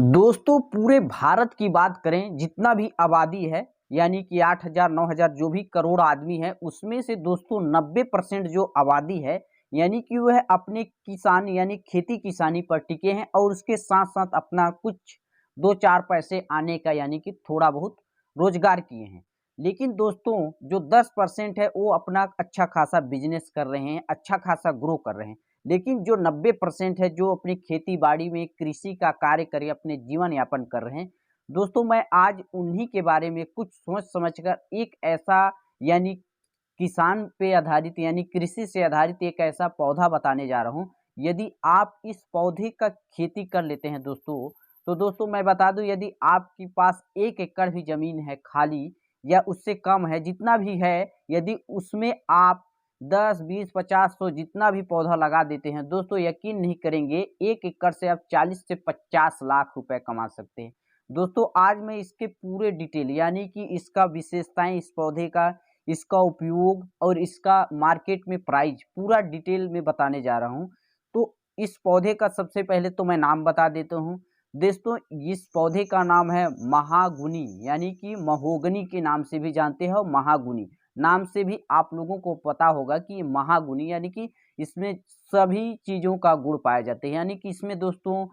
दोस्तों पूरे भारत की बात करें, जितना भी आबादी है यानी कि 8,000 9,000 जो भी करोड़ आदमी है, उसमें से दोस्तों 90% जो आबादी है यानी कि वह अपने किसान यानी खेती किसानी पर टिके हैं और उसके साथ साथ अपना कुछ दो चार पैसे आने का यानी कि थोड़ा बहुत रोजगार किए हैं। लेकिन दोस्तों जो 10% है वो अपना अच्छा खासा बिजनेस कर रहे हैं, अच्छा खासा ग्रो कर रहे हैं। लेकिन जो 90% है जो अपनी खेती बाड़ी में कृषि का कार्य करके अपने जीवन यापन कर रहे हैं, दोस्तों मैं आज उन्हीं के बारे में कुछ सोच समझकर एक ऐसा यानी किसान पे आधारित यानी कृषि से आधारित एक ऐसा पौधा बताने जा रहा हूँ। यदि आप इस पौधे का खेती कर लेते हैं दोस्तों, तो दोस्तों मैं बता दूं, यदि आपके पास 1 एकड़ भी जमीन है खाली या उससे कम है, जितना भी है, यदि उसमें आप 10 20 50 100 जितना भी पौधा लगा देते हैं दोस्तों, यकीन नहीं करेंगे 1 एकड़ से आप 40 से 50 लाख रुपए कमा सकते हैं। दोस्तों आज मैं इसके पूरे डिटेल यानी कि इसका विशेषताएं, इस पौधे का, इसका उपयोग और इसका मार्केट में प्राइस पूरा डिटेल में बताने जा रहा हूं। तो इस पौधे का सबसे पहले तो मैं नाम बता देता हूं। दोस्तों इस पौधे का नाम है महागुनी यानी कि महोगनी के नाम से भी जानते हैं और महागुनी नाम से भी आप लोगों को पता होगा कि महागुनी यानी कि इसमें सभी चीजों का गुण पाए जाते हैं। यानी कि इसमें दोस्तों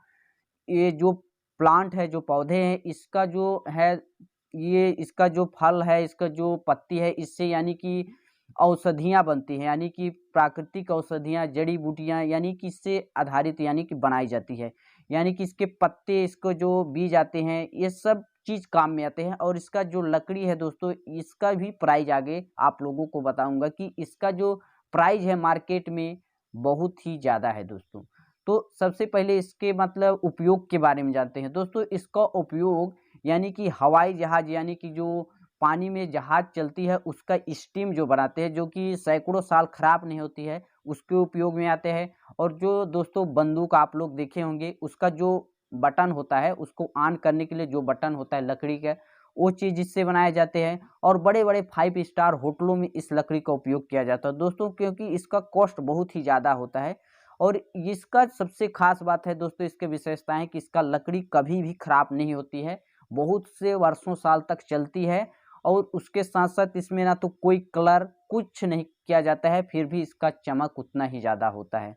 ये जो प्लांट है, जो पौधे हैं, इसका जो है, ये इसका जो फल है, इसका जो पत्ती है, इससे यानी कि औषधियाँ बनती हैं, यानी कि प्राकृतिक औषधियाँ, जड़ी बूटियाँ यानी कि इससे आधारित यानी कि बनाई जाती है। यानी कि इसके पत्ते, इसको जो बीज आते हैं, ये सब चीज़ काम में आते हैं। और इसका जो लकड़ी है दोस्तों, इसका भी प्राइस आगे आप लोगों को बताऊँगा कि इसका जो प्राइस है मार्केट में बहुत ही ज़्यादा है दोस्तों। तो सबसे पहले इसके मतलब उपयोग के बारे में जानते हैं। दोस्तों इसका उपयोग यानी कि हवाई जहाज यानी कि जो पानी में जहाज चलती है उसका स्टीम जो बनाते हैं, जो कि सैकड़ों साल खराब नहीं होती है, उसके उपयोग में आते हैं। और जो दोस्तों बंदूक आप लोग देखे होंगे, उसका जो बटन होता है, उसको ऑन करने के लिए जो बटन होता है लकड़ी का, वो चीज़ इससे बनाए जाते हैं। और बड़े बड़े 5 स्टार होटलों में इस लकड़ी का उपयोग किया जाता है दोस्तों, क्योंकि इसका कॉस्ट बहुत ही ज़्यादा होता है। और इसका सबसे खास बात है दोस्तों, इसके विशेषताएं कि इसका लकड़ी कभी भी खराब नहीं होती है, बहुत से वर्षों साल तक चलती है। और उसके साथ साथ इसमें ना तो कोई कलर कुछ नहीं किया जाता है, फिर भी इसका चमक उतना ही ज़्यादा होता है।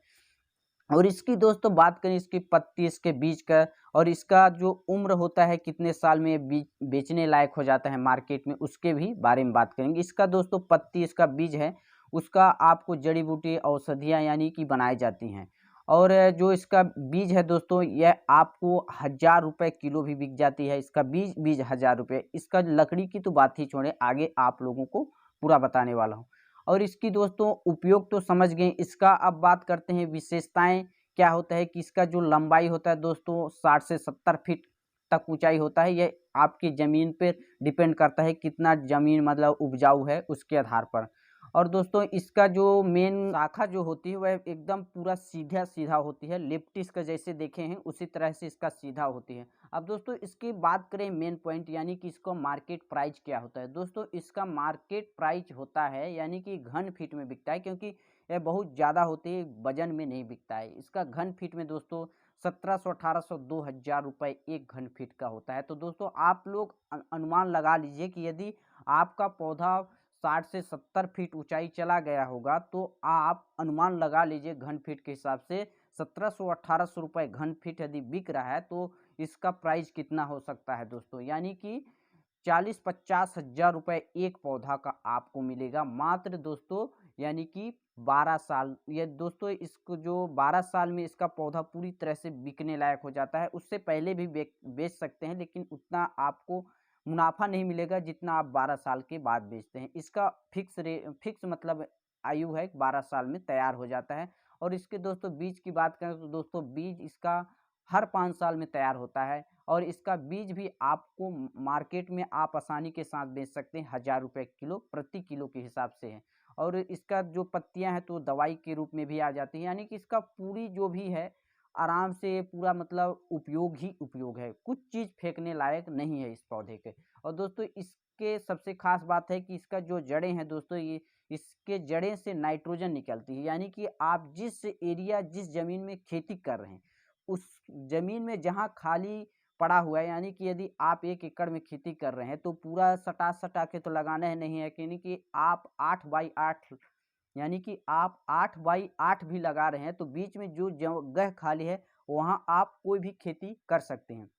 और इसकी दोस्तों बात करें, इसकी पत्ती, इसके बीज का और इसका जो उम्र होता है, कितने साल में ये बीज बेचने लायक हो जाता है मार्केट में, उसके भी बारे में बात करेंगे। इसका दोस्तों पत्ती, इसका बीज है, उसका आपको जड़ी बूटी औषधियाँ यानी कि बनाई जाती हैं। और जो इसका बीज है दोस्तों, यह आपको 1,000 रुपये किलो भी बिक जाती है। इसका बीज बीज 1,000 रुपये। इसका लकड़ी की तो बात ही छोड़े, आगे आप लोगों को पूरा बताने वाला हूँ। और इसकी दोस्तों उपयोग तो समझ गए, इसका अब बात करते हैं विशेषताएं। क्या होता है कि इसका जो लंबाई होता है दोस्तों 60 से 70 फीट तक ऊंचाई होता है। ये आपकी ज़मीन पे डिपेंड करता है, कितना ज़मीन मतलब उपजाऊ है उसके आधार पर। और दोस्तों इसका जो मेन शाखा जो होती है वह एकदम पूरा सीधा सीधा होती है, लेप्टिस का जैसे देखे हैं उसी तरह से इसका सीधा होती है। अब दोस्तों इसकी बात करें मेन पॉइंट यानी कि इसका मार्केट प्राइस क्या होता है। दोस्तों इसका मार्केट प्राइस होता है यानी कि घन फीट में बिकता है, क्योंकि यह बहुत ज़्यादा होती है, वजन में नहीं बिकता है। इसका घन फीट में दोस्तों 1700 1800 2,000 रुपये एक घन फीट का होता है। तो दोस्तों आप लोग अनुमान लगा लीजिए कि यदि आपका पौधा 60 से 70 फीट ऊंचाई चला गया होगा, तो आप अनुमान लगा लीजिए घन फीट के हिसाब से 1700 1800 रुपये घन फीट यदि बिक रहा है, तो इसका प्राइस कितना हो सकता है दोस्तों, यानी कि 40-50 हजार रुपये एक पौधा का आपको मिलेगा मात्र दोस्तों। यानी कि 12 साल, ये दोस्तों इसको जो 12 साल में इसका पौधा पूरी तरह से बिकने लायक हो जाता है। उससे पहले भी बेच सकते हैं, लेकिन उतना आपको मुनाफा नहीं मिलेगा जितना आप 12 साल के बाद बेचते हैं। इसका फिक्स मतलब आयु है, 12 साल में तैयार हो जाता है। और इसके दोस्तों बीज की बात करें तो दोस्तों बीज इसका हर 5 साल में तैयार होता है। और इसका बीज भी आपको मार्केट में आप आसानी के साथ बेच सकते हैं, 1,000 रुपये किलो प्रति किलो के हिसाब से है। और इसका जो पत्तियां हैं तो दवाई के रूप में भी आ जाती हैं, यानी कि इसका पूरी जो भी है आराम से पूरा मतलब उपयोग ही उपयोग है, कुछ चीज़ फेंकने लायक नहीं है इस पौधे के। और दोस्तों इसके सबसे खास बात है कि इसका जो जड़ें हैं दोस्तों, ये इसके जड़ें से नाइट्रोजन निकलती है। यानी कि आप जिस एरिया जिस ज़मीन में खेती कर रहे हैं, उस ज़मीन में जहाँ खाली पड़ा हुआ है, यानी कि यदि आप 1 एकड़ में खेती कर रहे हैं तो पूरा सटा के तो लगाना है नहीं है, यानी कि आप 8 बाई 8 यानी कि आप 8 बाई 8 भी लगा रहे हैं तो बीच में जो जगह खाली है वहाँ आप कोई भी खेती कर सकते हैं।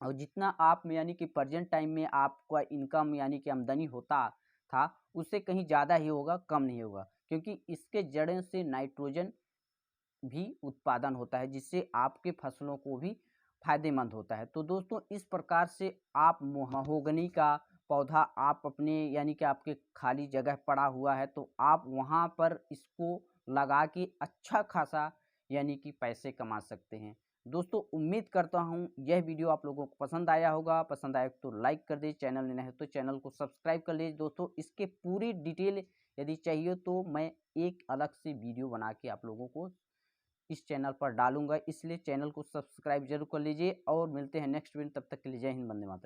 और जितना आप में यानी कि प्रेजेंट टाइम में आपका इनकम यानी कि आमदनी होता था उससे कहीं ज़्यादा ही होगा, कम नहीं होगा, क्योंकि इसके जड़ों से नाइट्रोजन भी उत्पादन होता है जिससे आपके फसलों को भी फायदेमंद होता है। तो दोस्तों इस प्रकार से आप महोगनी का पौधा आप अपने यानी कि आपके खाली जगह पड़ा हुआ है तो आप वहाँ पर इसको लगा के अच्छा खासा यानी कि पैसे कमा सकते हैं। दोस्तों उम्मीद करता हूँ यह वीडियो आप लोगों को पसंद आया होगा, पसंद आया तो लाइक कर दीजिए, चैनल में नए हो तो चैनल को सब्सक्राइब कर लीजिए। दोस्तों इसके पूरी डिटेल यदि चाहिए तो मैं एक अलग से वीडियो बना के आप लोगों को इस चैनल पर डालूंगा, इसलिए चैनल को सब्सक्राइब जरूर कर लीजिए और मिलते हैं नेक्स्ट वीडियो। तब तक के लिए जय हिंद, वंदे मातरम।